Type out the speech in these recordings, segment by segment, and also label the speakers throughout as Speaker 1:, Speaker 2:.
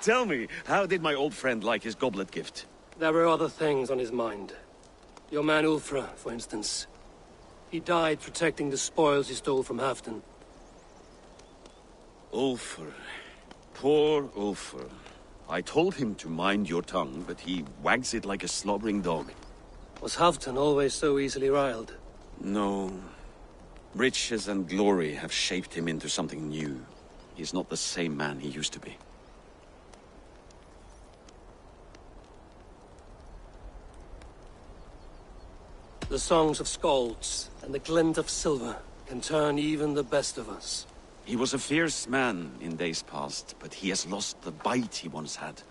Speaker 1: Tell me, how did my old friend like his goblet gift?
Speaker 2: There were other things on his mind. Your man Ulfra, for instance. He died protecting the spoils he stole from Halfdan.
Speaker 1: Ulfr. Poor Ulfr. I told him to mind your tongue, but he wags it like a slobbering dog.
Speaker 2: Was Halfdan always so easily riled?
Speaker 1: No. Riches and glory have shaped him into something new. He's not the same man he used to be.
Speaker 2: The songs of skalds and the glint of silver can turn even the best of us.
Speaker 1: He was a fierce man in days past, but he has lost the bite he once had.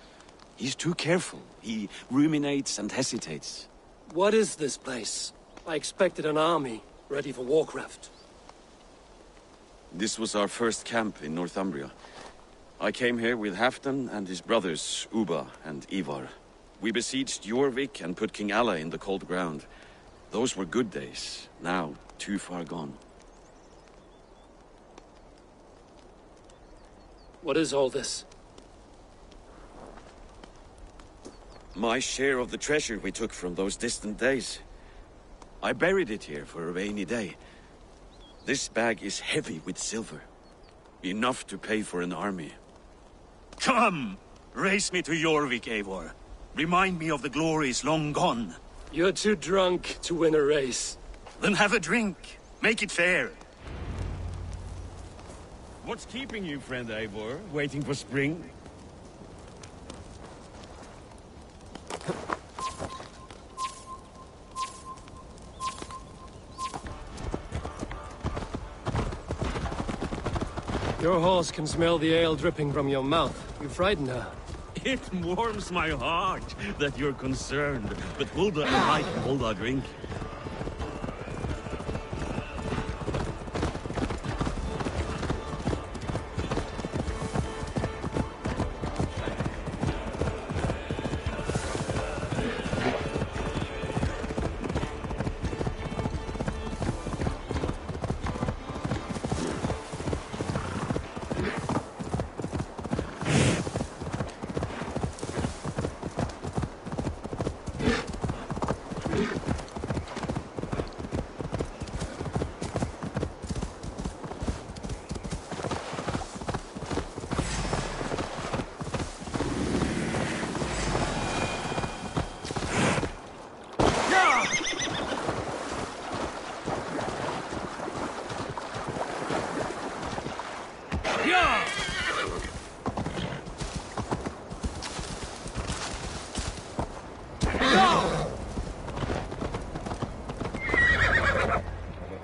Speaker 1: He's too careful. He ruminates and hesitates.
Speaker 2: What is this place? I expected an army, ready for warcraft.
Speaker 1: This was our first camp in Northumbria. I came here with Halfdan and his brothers, Ubba and Ivar. We besieged Jorvik and put King Alla in the cold ground. Those were good days, now too far gone.
Speaker 2: What is all this?
Speaker 1: My share of the treasure we took from those distant days. I buried it here for a rainy day. This bag is heavy with silver. Enough to pay for an army.
Speaker 3: Come! Race me to Jorvik, Eivor. Remind me of the glories long gone.
Speaker 2: You're too drunk to win a race.
Speaker 3: Then have a drink. Make it fair.
Speaker 1: What's keeping you, friend Eivor? Waiting for spring?
Speaker 2: Your horse can smell the ale dripping from your mouth. You frighten her.
Speaker 1: It warms my heart that you're concerned, but Hulda and I can hold our drink.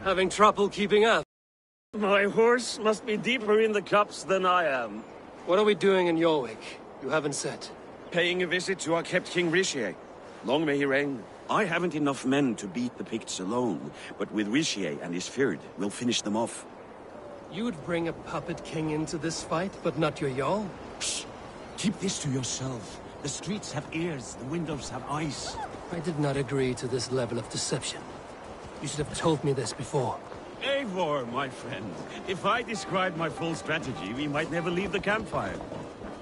Speaker 2: Having trouble keeping up?
Speaker 1: My horse must be deeper in the cups than I am.
Speaker 2: What are we doing in Jorvik? You haven't said.
Speaker 1: Paying a visit to our kept King Rishi. Long may he reign. I haven't enough men to beat the Picts alone, but with Rishi and his Fyrd, we'll finish them off.
Speaker 2: You would bring a puppet king into this fight, but not your Jarl?
Speaker 3: Shh! Keep this to yourself. The streets have ears, the windows have eyes.
Speaker 2: I did not agree to this level of deception. You should have told me this before.
Speaker 1: Eivor, my friend. If I described my full strategy, we might never leave the campfire.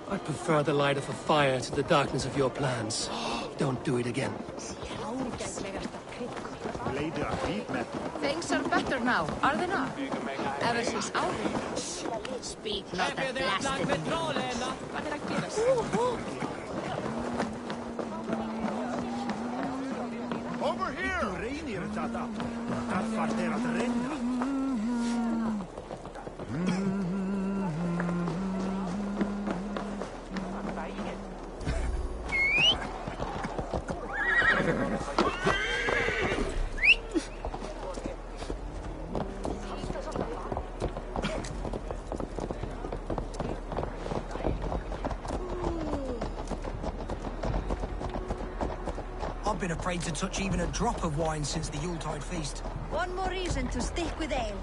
Speaker 2: I prefer the light of a fire to the darkness of your plans. Don't do it again.
Speaker 4: Things are better now, are they not? Ever since our... Speak not that blasted name. Hvað er að gerast?
Speaker 5: Over here! Du regnir þetta. Það fær þér að renna.
Speaker 6: I've been afraid to touch even a drop of wine since the Yuletide feast.
Speaker 4: One more reason to stick with ale.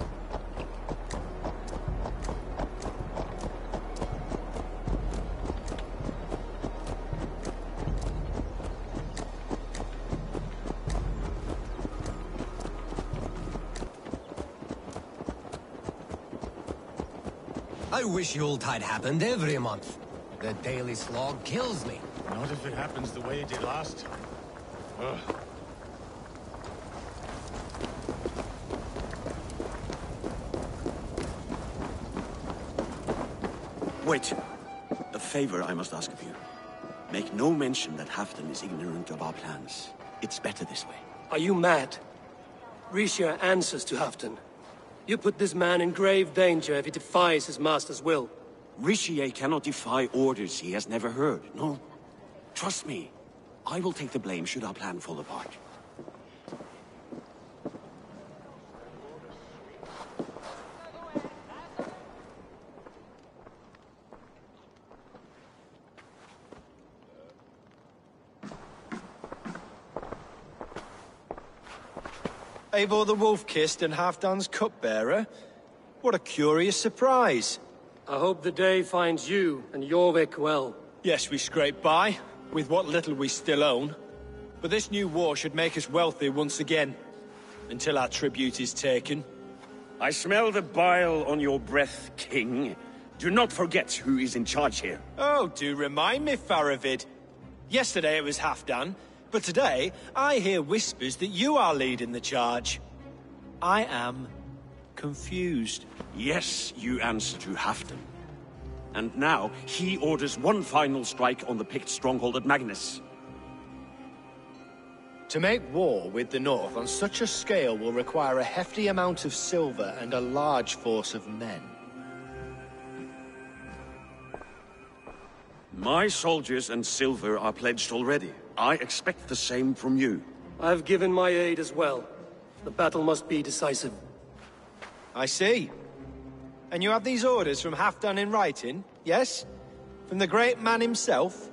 Speaker 7: I wish Yuletide happened every month. The daily slog kills me.
Speaker 5: Not if it happens the way it did last time. Ugh.
Speaker 1: Wait. A favor I must ask of you. Make no mention that Halfdan is ignorant of our plans. It's better this way.
Speaker 2: Are you mad? Risha answers to Halfdan. You put this man in grave danger if he defies his master's will.
Speaker 1: Rishi cannot defy orders he has never heard. No. Trust me. I will take the blame should our plan fall apart.
Speaker 8: Eivor the Wolf-Kissed and Halfdan's cupbearer? What a curious surprise.
Speaker 2: I hope the day finds you and Jorvik well.
Speaker 8: Yes, we scrape by, with what little we still own. But this new war should make us wealthy once again. Until our tribute is taken.
Speaker 3: I smell the bile on your breath, King. Do not forget who is in charge here.
Speaker 8: Oh, do remind me, Faravid. Yesterday it was Halfdan, but today I hear whispers that you are leading the charge. I am confused.
Speaker 1: Yes, you answer to Halfdan. And now, he orders one final strike on the Pict stronghold at Magnus.
Speaker 8: To make war with the North on such a scale will require a hefty amount of silver and a large force of men.
Speaker 1: My soldiers and silver are pledged already. I expect the same from you.
Speaker 2: I've given my aid as well. The battle must be decisive.
Speaker 8: I see. And you have these orders from Halfdan in writing, yes? From the great man himself?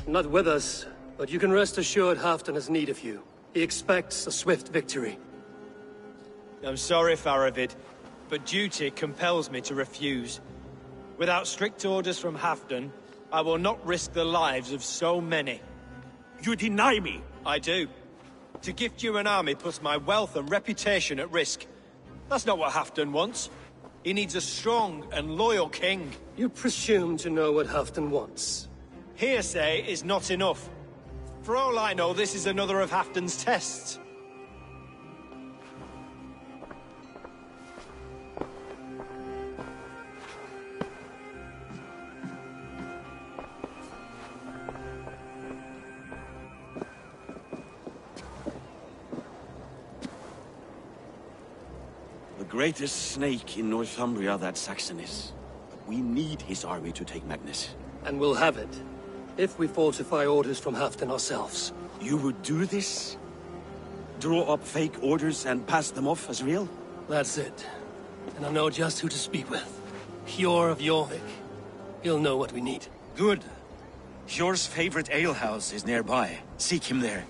Speaker 2: Not with us, but you can rest assured Halfdan has need of you. He expects a swift victory.
Speaker 8: I'm sorry, Faravid, but duty compels me to refuse. Without strict orders from Halfdan, I will not risk the lives of so many.
Speaker 3: You deny me!
Speaker 8: I do. To gift you an army puts my wealth and reputation at risk. That's not what Halfdan wants. He needs a strong and loyal king.
Speaker 2: You presume to know what Halfdan wants.
Speaker 8: Hearsay is not enough. For all I know, this is another of Halfdan's tests.
Speaker 1: The greatest snake in Northumbria that Saxon is. We need his army to take Magnus.
Speaker 2: And we'll have it. If we falsify orders from Halfdan ourselves.
Speaker 1: You would do this? Draw up fake orders and pass them off as real?
Speaker 2: That's it. and I know just who to speak with. Hjor of Jorvik. He'll know what we need.
Speaker 3: Good. Hjor's favorite alehouse is nearby. Seek him there.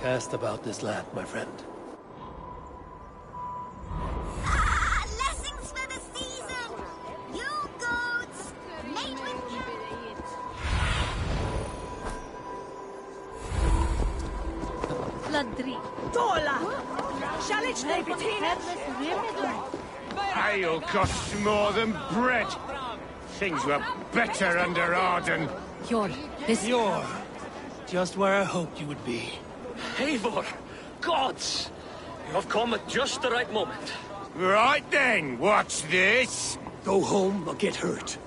Speaker 2: Cast about this land, my friend.
Speaker 9: Blessings for the season! You goats! Mate with
Speaker 4: Fladri. Tola! Shalich Davidinas!
Speaker 5: Ale costs more than bread. Things were better under Arden.
Speaker 4: Hjor, this...
Speaker 2: Hjor! Just where I hoped you would be.
Speaker 10: Eivor! Gods! You have come at just the right moment.
Speaker 5: Right then, what's this?
Speaker 2: Go home or get hurt.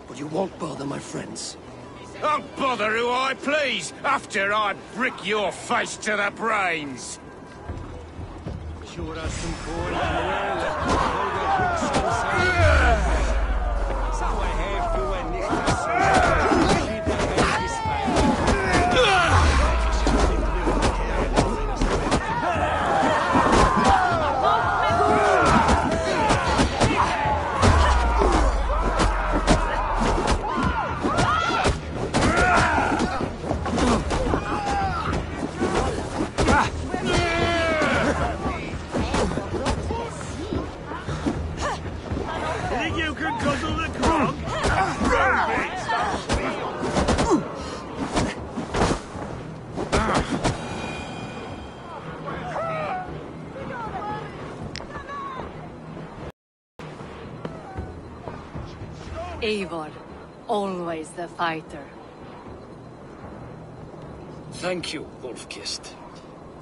Speaker 2: But you won't bother my friends.
Speaker 5: I'll bother who I please after I brick your face to the brains.
Speaker 3: Think you can guzzle the grog?
Speaker 4: Eivor, always the fighter.
Speaker 10: Thank you, Wolf-Kissed.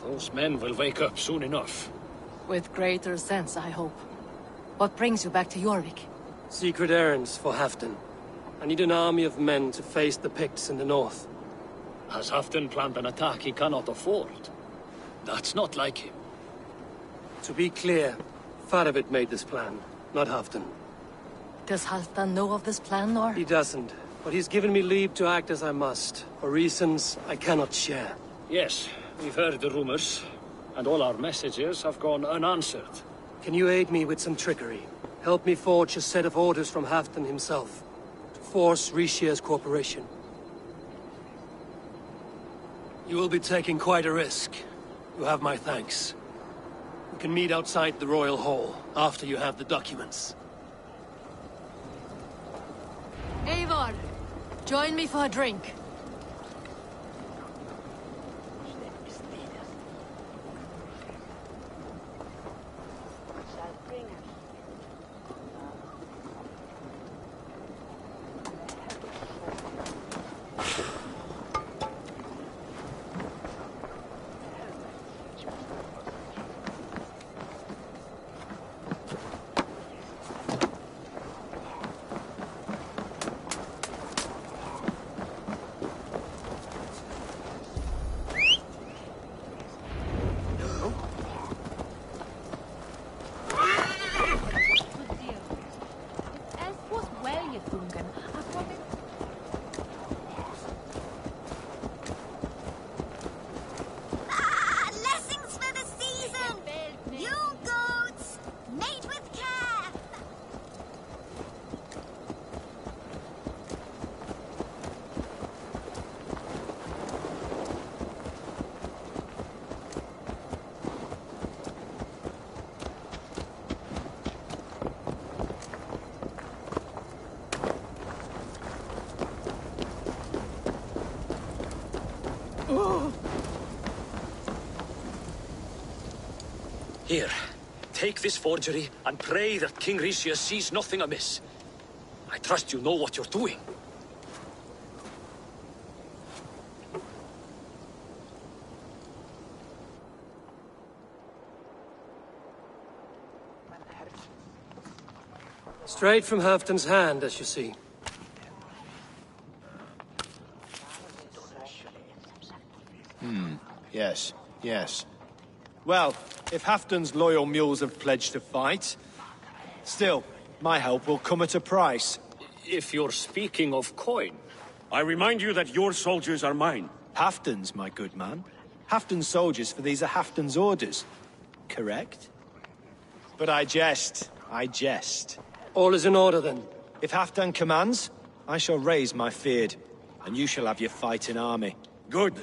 Speaker 10: Those men will wake up soon enough.
Speaker 4: With greater sense, I hope. What brings you back to Jorvik?
Speaker 2: Secret errands for Halfdan. I need an army of men to face the Picts in the north.
Speaker 10: Has Halfdan planned an attack he cannot afford? That's not like him.
Speaker 2: To be clear, Faravid made this plan, not Halfdan.
Speaker 4: Does Halfdan know of this plan, or...?
Speaker 2: He doesn't, but he's given me leave to act as I must, for reasons I cannot share.
Speaker 10: Yes, we've heard the rumors, and all our messages have gone unanswered.
Speaker 2: Can you aid me with some trickery? Help me forge a set of orders from Halfdan himself, to force Rishia's cooperation. You will be taking quite a risk. You have my thanks. We can meet outside the Royal Hall, after you have the documents.
Speaker 4: Eivor, join me for a drink.
Speaker 9: Blessings for the season! You goats! Mate with care!
Speaker 10: Here, take this forgery and pray that King Rishia sees nothing amiss. I trust you know what you're doing.
Speaker 2: Straight from Halfton's hand, as you see.
Speaker 8: Yes, yes. Well, if Halfton's loyal mules have pledged to fight, still, my help will come at a price.
Speaker 10: If you're speaking of coin.
Speaker 1: I remind you that your soldiers are mine.
Speaker 8: Halfton's, my good man. Halfton's soldiers, for these are Halfton's orders. Correct? But I jest. I jest.
Speaker 2: All is in order, then.
Speaker 8: If Halfdan commands, I shall raise my feared, and you shall have your fighting army.
Speaker 1: Good.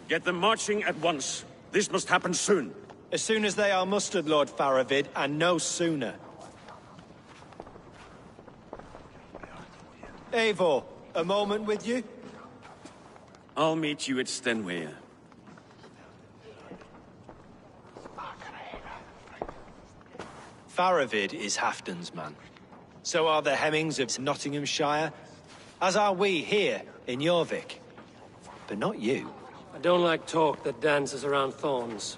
Speaker 1: Get them marching at once. This must happen soon.
Speaker 8: As soon as they are mustered, Lord Faravid, and no sooner. Eivor, a moment with you?
Speaker 1: I'll meet you at Stenway.
Speaker 8: Faravid is Halfdan's man. So are the Hemmings of Nottinghamshire, as are we here in Jorvik. But not you.
Speaker 2: I don't like talk that dances around thorns.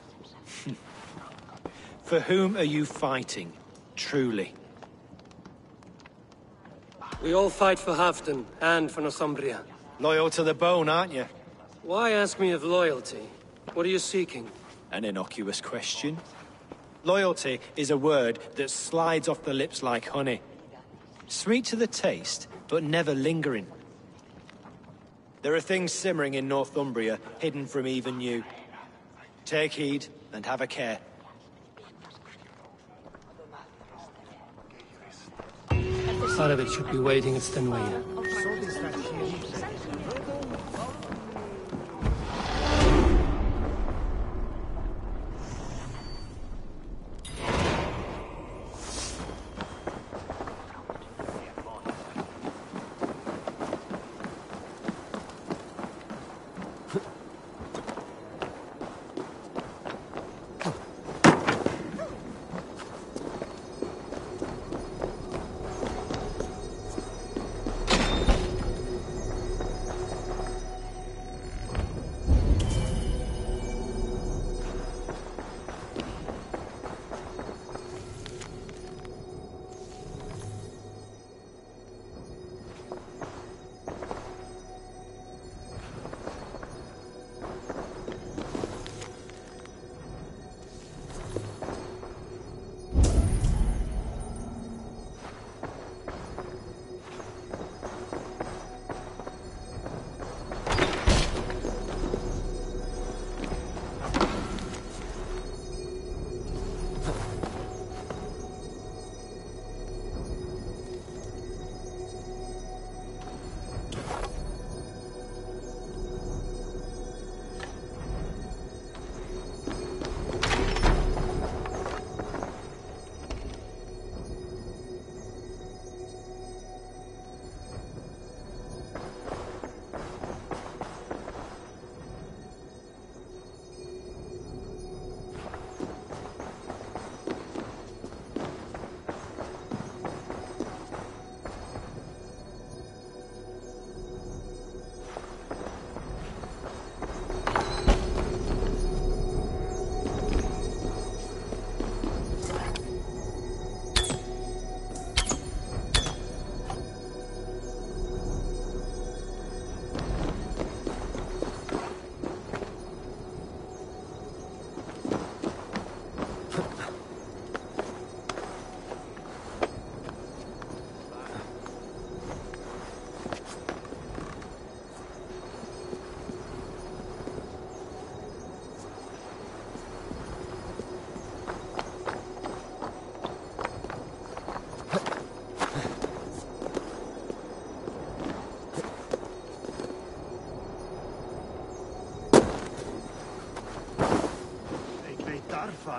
Speaker 8: For whom are you fighting, truly?
Speaker 2: We all fight for Halfdan and for Northumbria.
Speaker 8: Loyal to the bone, aren't you?
Speaker 2: Why ask me of loyalty? What are you seeking?
Speaker 8: An innocuous question. Loyalty is a word that slides off the lips like honey. Sweet to the taste, but never lingering. There are things simmering in Northumbria, hidden from even you. Take heed, and have a care.
Speaker 2: Faravid should be waiting at Stenway.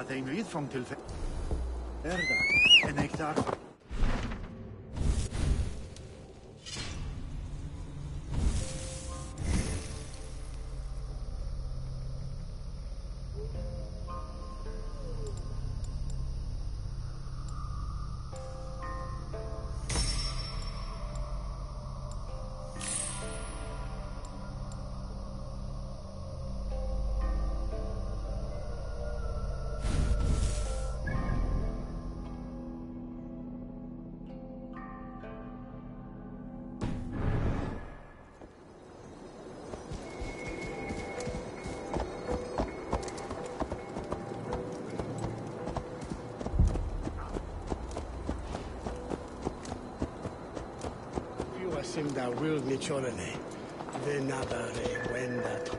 Speaker 3: Een uitvang til verder en ik daar.
Speaker 11: da wilni chorene. Venabare wendat.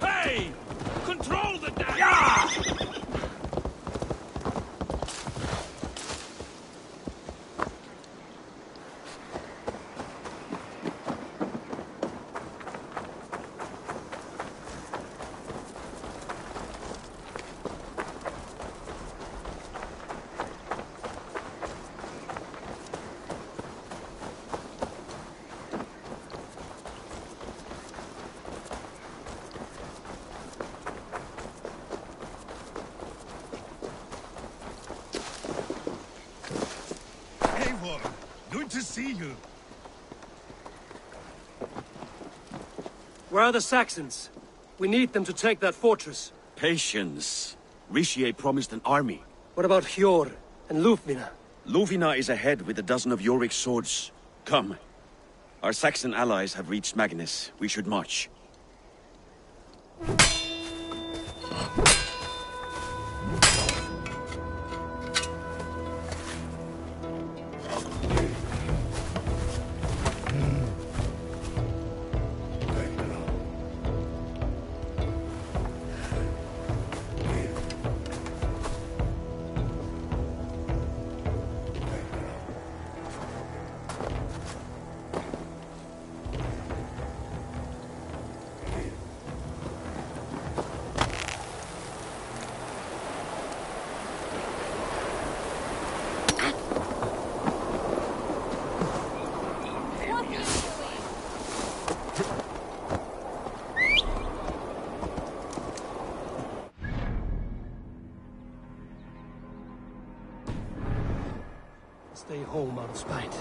Speaker 5: Hey! Control the damn...
Speaker 3: Good to see you.
Speaker 2: Where are the Saxons? We need them to take that fortress.
Speaker 1: Patience. Richier promised an army.
Speaker 2: What about Hjor and Lufvina?
Speaker 1: Luvina is ahead with a dozen of Jorvik's swords. Come. Our Saxon allies have reached Magnus. We should march.
Speaker 2: Stay home out of spite.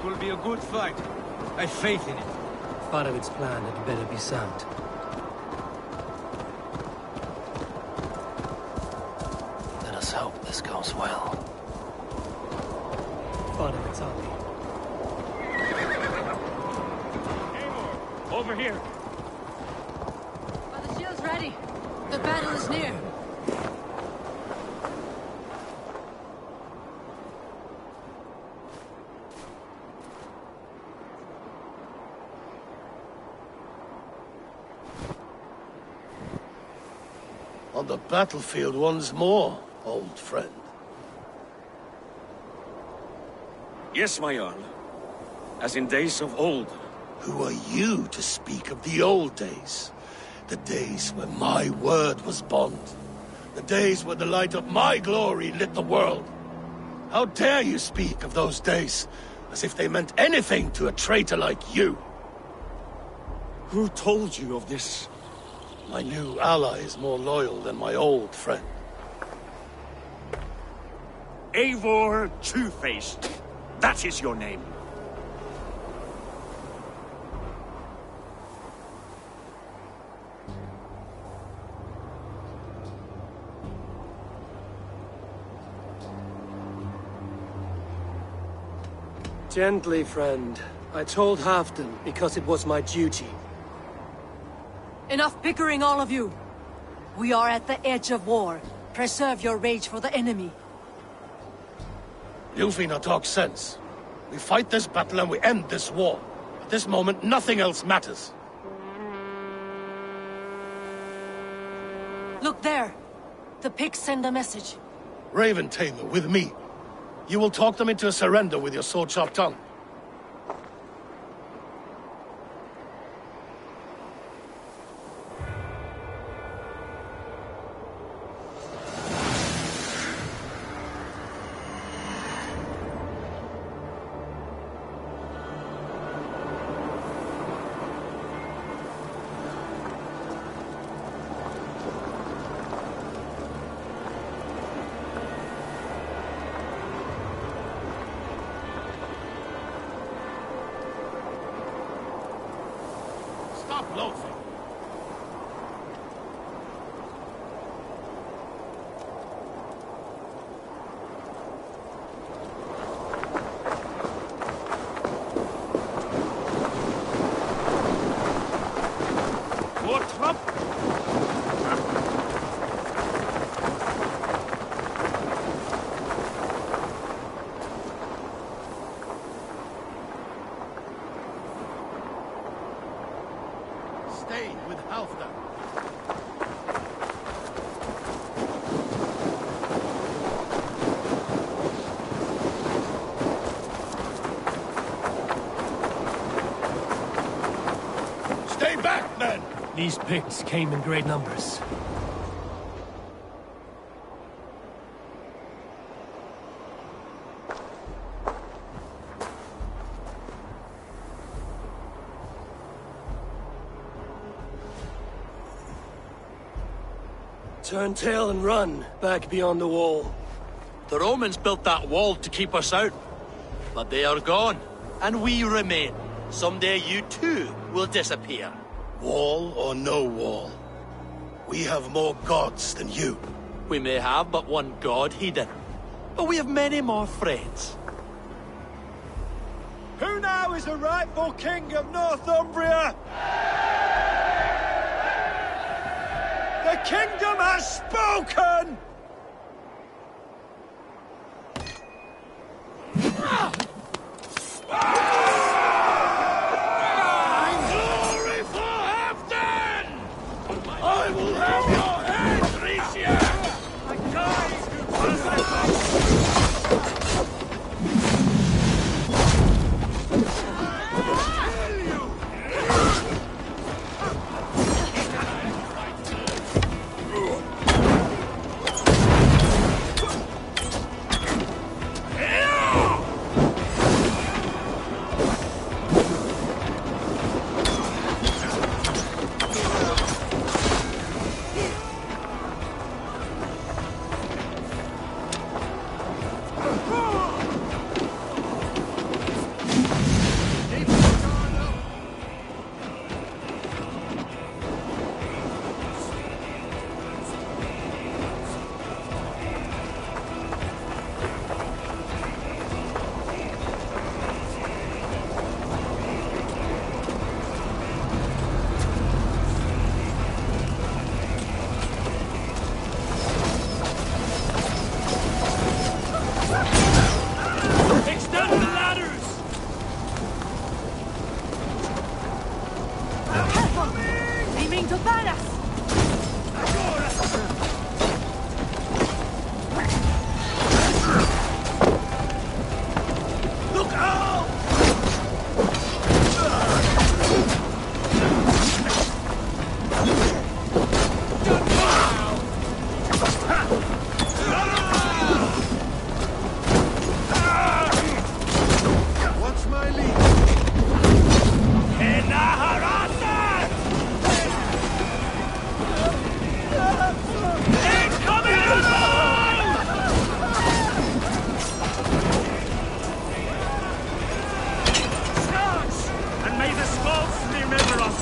Speaker 12: it will be a good fight. I have faith in it.
Speaker 2: Faravid's plan had better be sound. Let us hope this goes well. Faravid's army.
Speaker 3: Over here.
Speaker 4: Are the shields ready? The battle is near.
Speaker 11: On the battlefield once more, old friend.
Speaker 1: Yes, my Jarl. As in days of old.
Speaker 11: Who are you to speak of the old days? The days when my word was bond. The days when the light of my glory lit the world. How dare you speak of those days, as if they meant anything to a traitor like you?
Speaker 1: Who told you of this?
Speaker 11: My new ally is more loyal than my old friend.
Speaker 3: Eivor Two-Faced. That is your name.
Speaker 2: Gently, friend. I told Halfdan because it was my duty.
Speaker 4: Enough bickering, all of you! We are at the edge of war. Preserve your rage for the enemy.
Speaker 11: Ljufina talks sense. We fight this battle and we end this war. At this moment, nothing else matters.
Speaker 4: Look there! The pigs send a message.
Speaker 11: Raven Tamer, with me. You will talk them into a surrender with your sword-sharp tongue. Stop loafing.
Speaker 3: What up?
Speaker 11: Stay with Halfdan. Stay back, men!
Speaker 2: These pigs came in great numbers. Turn tail and run, back beyond the wall.
Speaker 13: The Romans built that wall to keep us out. But they are gone, and we remain. Someday you too will disappear.
Speaker 11: Wall or no wall, we have more gods than you.
Speaker 13: We may have but one god, Hedon. But we have many more friends.
Speaker 12: Who now is the rightful king of Northumbria? The kingdom has spoken!
Speaker 5: Glory for Halfdan! I will have your head, Ricia!
Speaker 4: To Varas!
Speaker 11: Look out!
Speaker 12: What's my lead?
Speaker 3: And may the Scots remember us!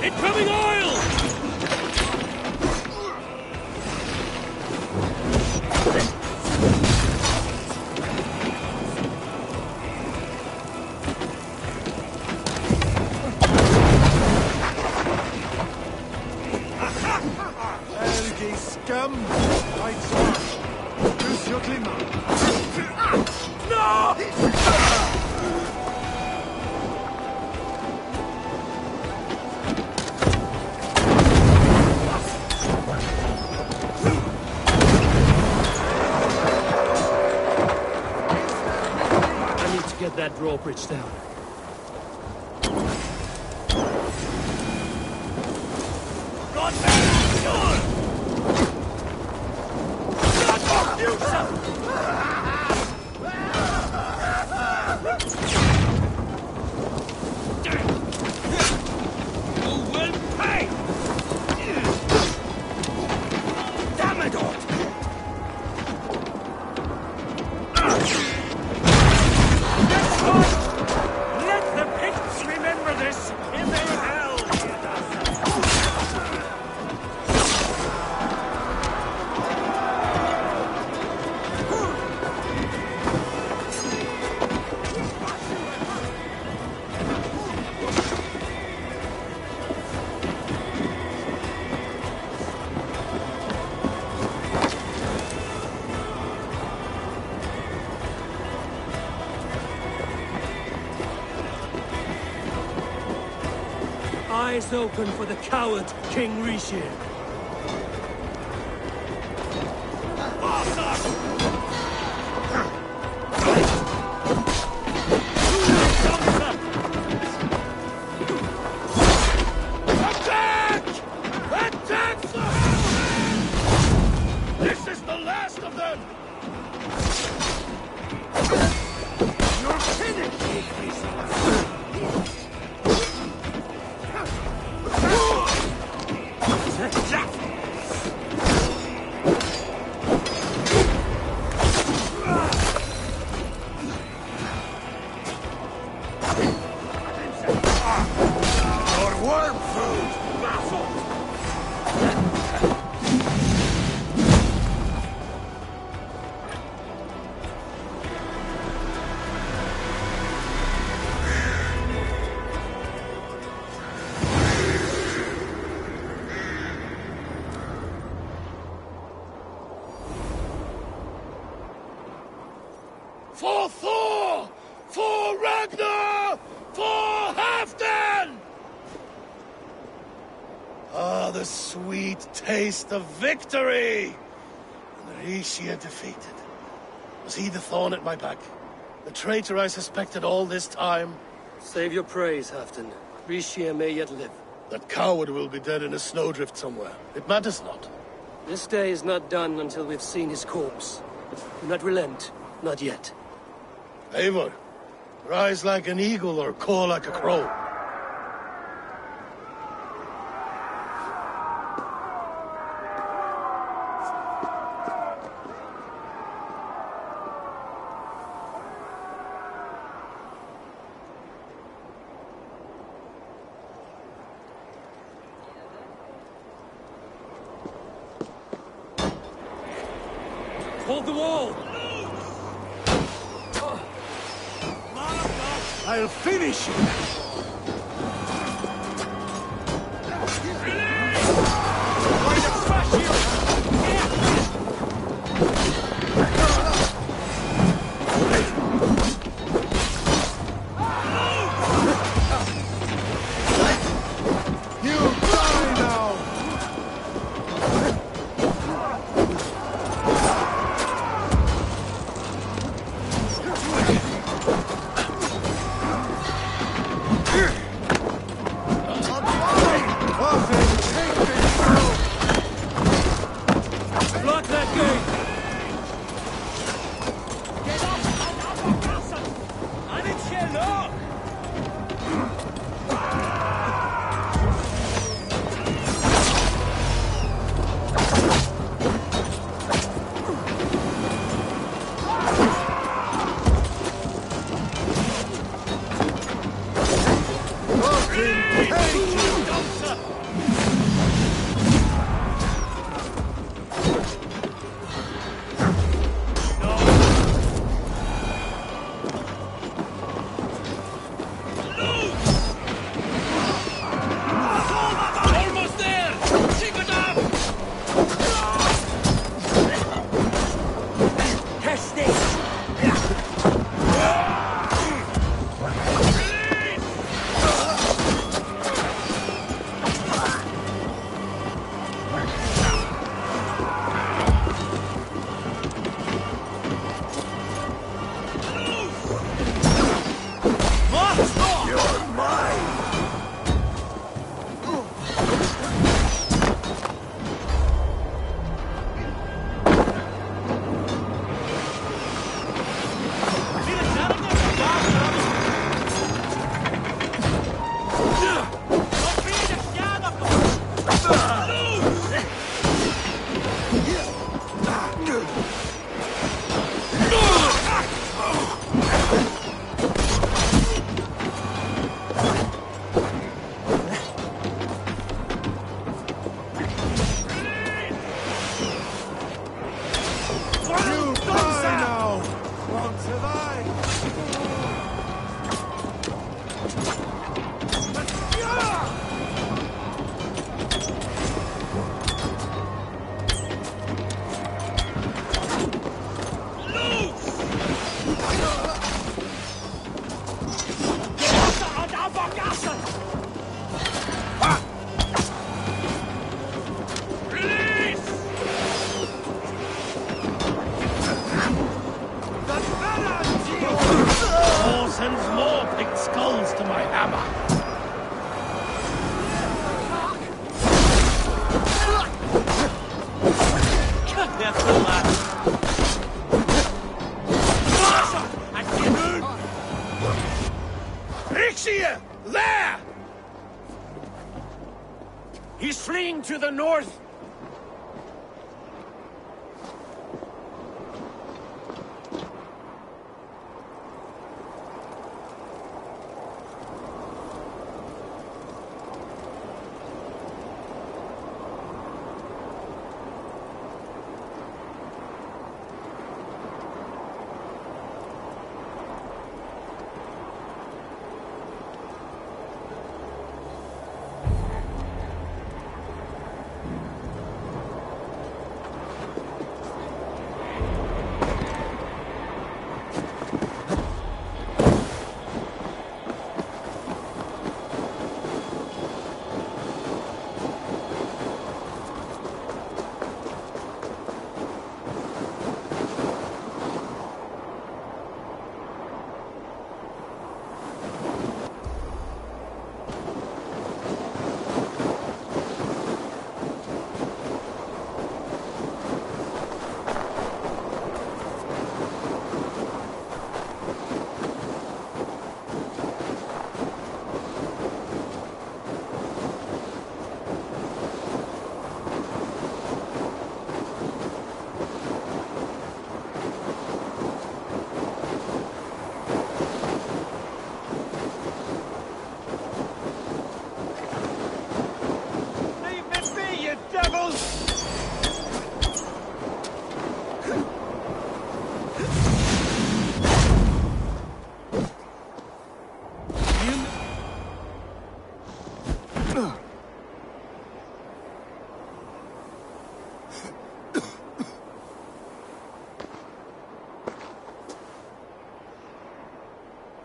Speaker 10: Incoming oil!
Speaker 12: Helgi scum! Right, sir. Use your glimmer.
Speaker 2: Get that drawbridge down. eyes open for the coward, King Rishi.
Speaker 11: Attack! Attack the Howland! This is the last of them! You're finished! Your worm food! Baffled! For Thor! For Ragnar! For Halfdan! Ah, the sweet taste of victory! And the Rishia defeated. Was he the thorn at my back? The traitor I suspected all this time?
Speaker 2: Save your praise, Halfdan. Rishia may yet live.
Speaker 11: That coward will be dead in a snowdrift somewhere. It matters not.
Speaker 2: This day is not done until we've seen his corpse. Do not relent. Not yet.
Speaker 11: Eivor, rise like an eagle or caw like a crow.
Speaker 2: Hold the wall!
Speaker 11: I'll finish you!
Speaker 2: Block that gate!
Speaker 13: careful, lad.
Speaker 5: Ixia! There!
Speaker 1: He's fleeing to the north!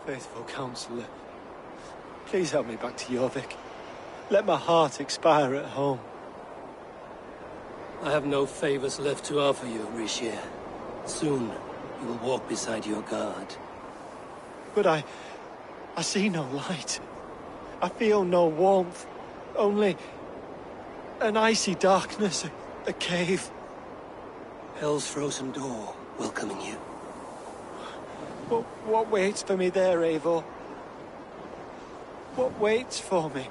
Speaker 8: Faithful counselor, please help me back to Jorvik. Let my heart expire at home.
Speaker 2: I have no favors left to offer you, Rishir. Soon, you will walk beside your guard.
Speaker 8: But I see no light. I feel no warmth. Only an icy darkness, a cave.
Speaker 2: Hell's frozen door, welcoming you.
Speaker 8: What waits for me there, Eivor? What waits for me?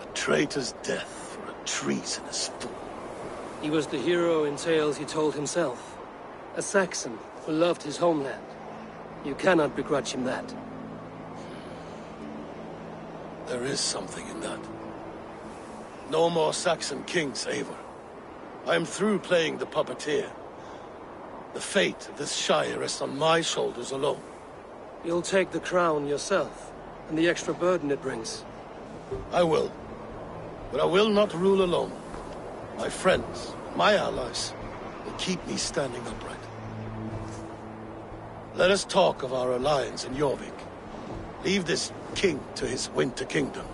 Speaker 11: A traitor's death for a treasonous fool.
Speaker 2: He was the hero in tales he told himself. A Saxon who loved his homeland. You cannot begrudge him that.
Speaker 11: There is something in that. No more Saxon kings, Eivor. I am through playing the puppeteer. The fate of this Shire rests on my shoulders alone.
Speaker 2: You'll take the crown yourself, and the extra burden it brings.
Speaker 11: I will. But I will not rule alone. My friends, my allies, will keep me standing upright. Let us talk of our alliance in Jorvik. Leave this king to his winter kingdom.